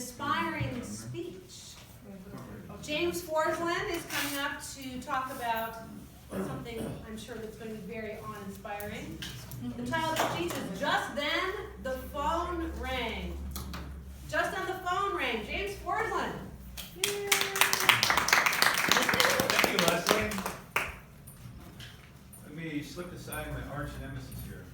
inspiring speech. James Forsland is coming up to talk about something I'm sure that's going to be very awe-inspiring. The title of the speech is Just Then the Phone Rang. Just then the phone rang. James Forsland. Thank you, Leslie. Let me slip aside my arch nemesis here.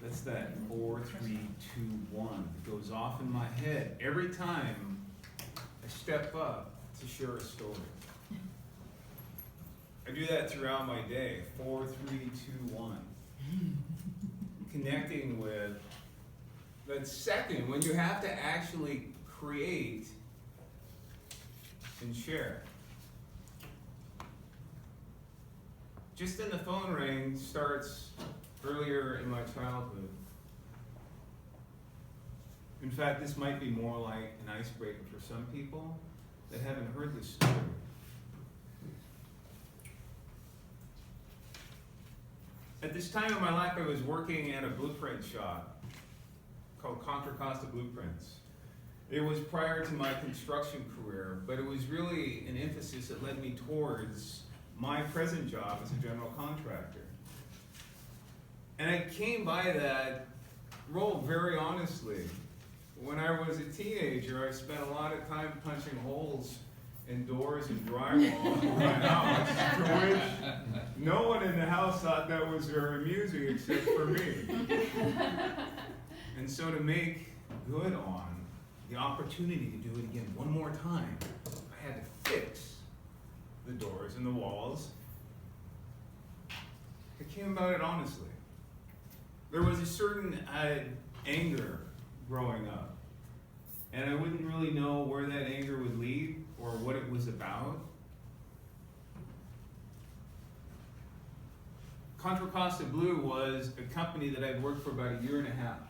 That's that 4, 3, 2, 1 that goes off in my head every time I step up to share a story. I do that throughout my day. 4, 3, 2, 1. Connecting with that second when you have to actually create and share. Just Then the Phone Rang starts earlier in my childhood. In fact, this might be more like an icebreaker for some people that haven't heard this story. At this time in my life, I was working at a blueprint shop called Contra Costa Blueprints. It was prior to my construction career, but it was really an emphasis that led me towards my present job as a general contractor. And I came by that role very honestly. When I was a teenager, I spent a lot of time punching holes in doors and drywall in my house, to which no one in the house thought that was very amusing except for me. And so to make good on the opportunity to do it again one more time, I had to fix the doors and the walls. I came about it honestly. There was a certain anger growing up, and I wouldn't really know where that anger would lead or what it was about. Contra Costa Blue was a company that I'd worked for about a year and a half.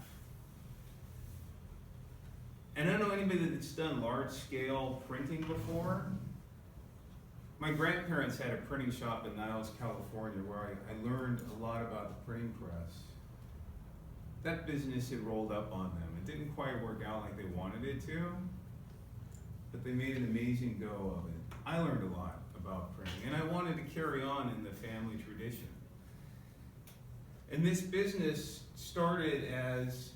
And I don't know anybody that's done large-scale printing before. My grandparents had a printing shop in Niles, California, where I learned a lot about the printing press. That business had rolled up on them. It didn't quite work out like they wanted it to, but they made an amazing go of it. I learned a lot about printing, and I wanted to carry on in the family tradition. And this business started as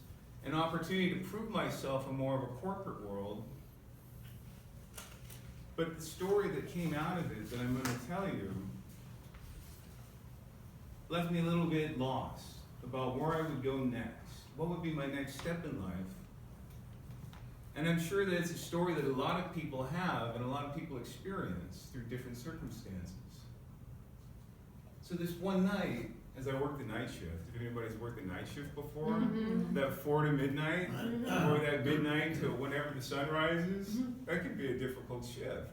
an opportunity to prove myself in more of a corporate world. But the story that came out of it that I'm going to tell you left me a little bit lost about where I would go next. What would be my next step in life? And I'm sure that it's a story that a lot of people have and a lot of people experience through different circumstances. So this one night, as I worked the night shift, if anybody's worked the night shift before, that 4 to midnight, or that midnight to whenever the sun rises, that could be a difficult shift.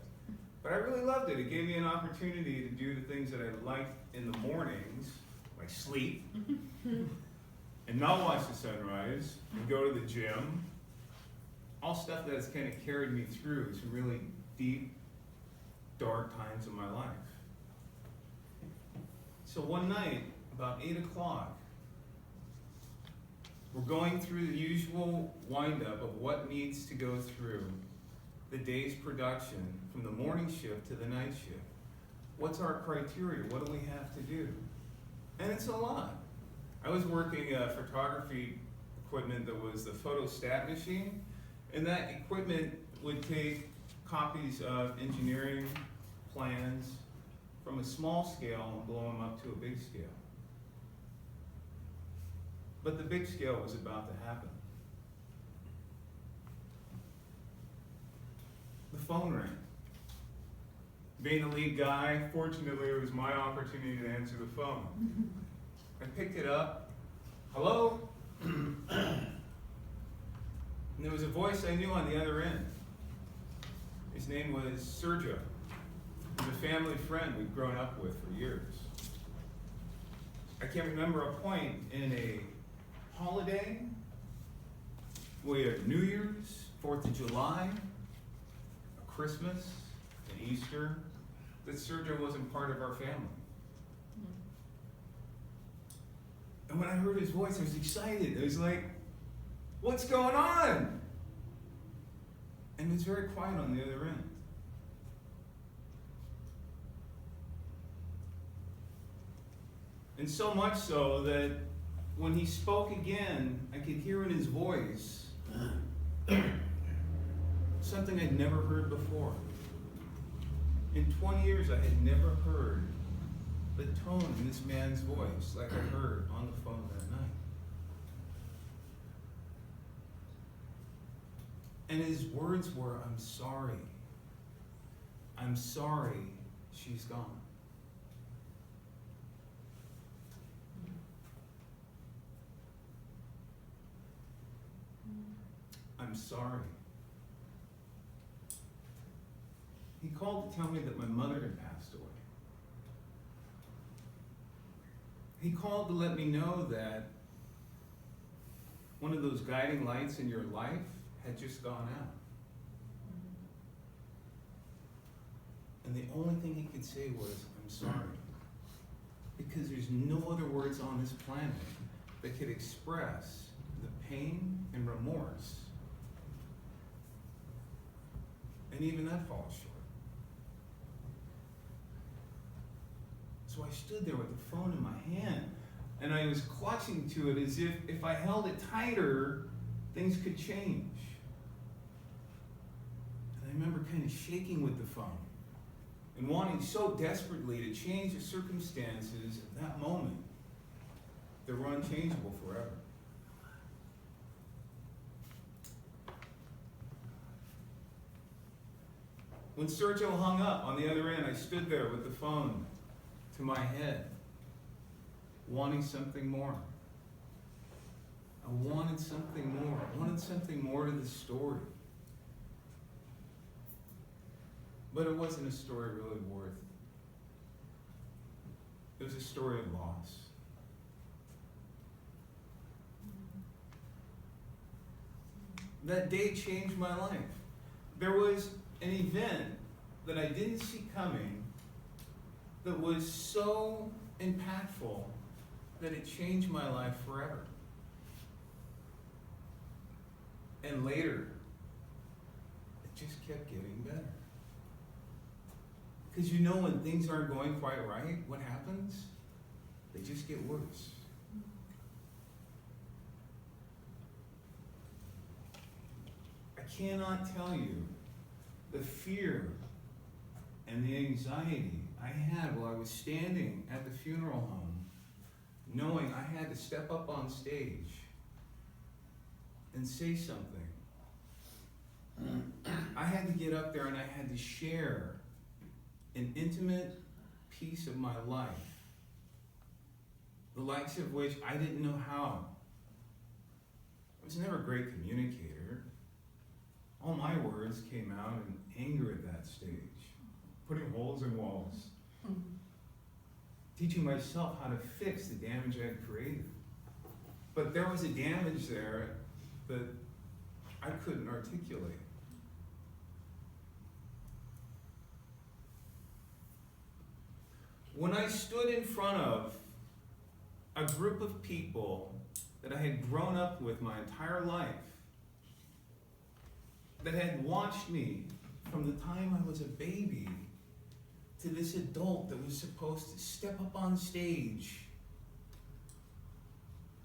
But I really loved it. It gave me an opportunity to do the things that I liked in the mornings, like sleep, and not watch the sunrise, and go to the gym. All stuff that has kind of carried me through some really deep, dark times in my life. So one night, about 8 o'clock, we're going through the usual windup of what needs to go through the day's production from the morning shift to the night shift. What's our criteria? What do we have to do? And it's a lot. I was working photography equipment that was the photostat machine, and that equipment would take copies of engineering plans from a small scale and blow them up to a big scale. But the big scale was about to happen. The phone rang. Being the lead guy, fortunately it was my opportunity to answer the phone. I picked it up. Hello? And there was a voice I knew on the other end. His name was Sergio. He was a family friend we'd grown up with for years. I can remember a point in a holiday. We had New Year's, 4th of July, a Christmas, and Easter, that Sergio wasn't part of our family. And when I heard his voice, I was excited. I was like, what's going on? And it was very quiet on the other end. And so much so that when he spoke again, I could hear in his voice something I'd never heard before. In 20 years, I had never heard the tone in this man's voice like I heard on the phone that night. And his words were, I'm sorry. I'm sorry she's gone. I'm sorry. He called to tell me that my mother had passed away. He called to let me know that one of those guiding lights in your life had just gone out. And the only thing he could say was, I'm sorry. Because there's no other words on this planet that could express the pain and remorse. And even that falls short. So I stood there with the phone in my hand, and I was clutching to it as if I held it tighter, things could change. And I remember kind of shaking with the phone and wanting so desperately to change the circumstances of that moment that were unchangeable forever. When Sergio hung up on the other end, I stood there with the phone to my head, wanting something more. I wanted something more. I wanted something more to the story. But it wasn't a story really worth. It was a story of loss. That day changed my life. There was an event that I didn't see coming that was so impactful that it changed my life forever. And later, it just kept getting better. Because you know when things aren't going quite right, what happens? They just get worse. I cannot tell you the fear and the anxiety I had while I was standing at the funeral home, knowing I had to step up on stage and say something. I had to get up there and I had to share an intimate piece of my life, the likes of which I didn't know how. I was never a great communicator. All my words came out in anger at that stage, putting holes in walls, teaching myself how to fix the damage I had created. But there was a damage there that I couldn't articulate. When I stood in front of a group of people that I had grown up with my entire life, that had watched me from the time I was a baby to this adult that was supposed to step up on stage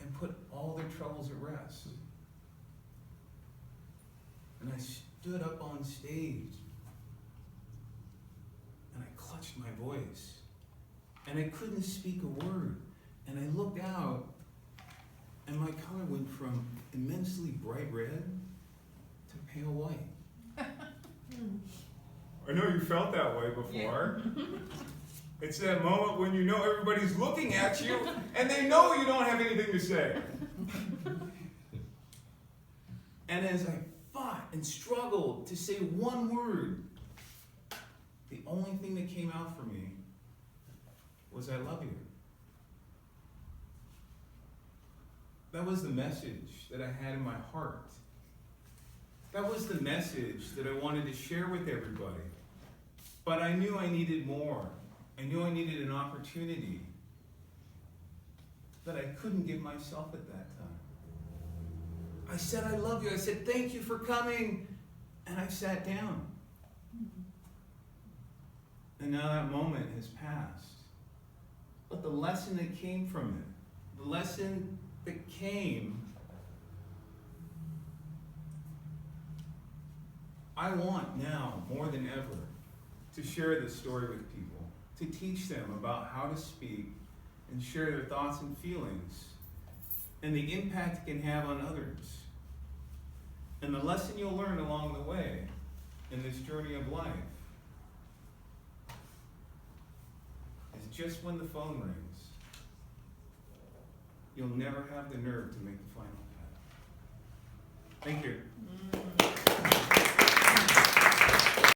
and put all their troubles at rest. And I stood up on stage and I clutched my voice and I couldn't speak a word. And I looked out and my color went from immensely bright red to pale white. I know you felt that way before. Yeah. It's that moment when you know everybody's looking at you and they know you don't have anything to say. And as I fought and struggled to say one word, the only thing that came out for me was, I love you. That was the message that I had in my heart. That was the message that I wanted to share with everybody. But I knew I needed more. I knew I needed an opportunity that I couldn't give myself at that time. I said, I love you. I said, thank you for coming. And I sat down. And now that moment has passed. But the lesson that came from it, the lesson that came, I want now more than ever to share this story with people, to teach them about how to speak and share their thoughts and feelings and the impact it can have on others. And the lesson you'll learn along the way in this journey of life is just when the phone rings, you'll never have the nerve to make the final cut. Thank you.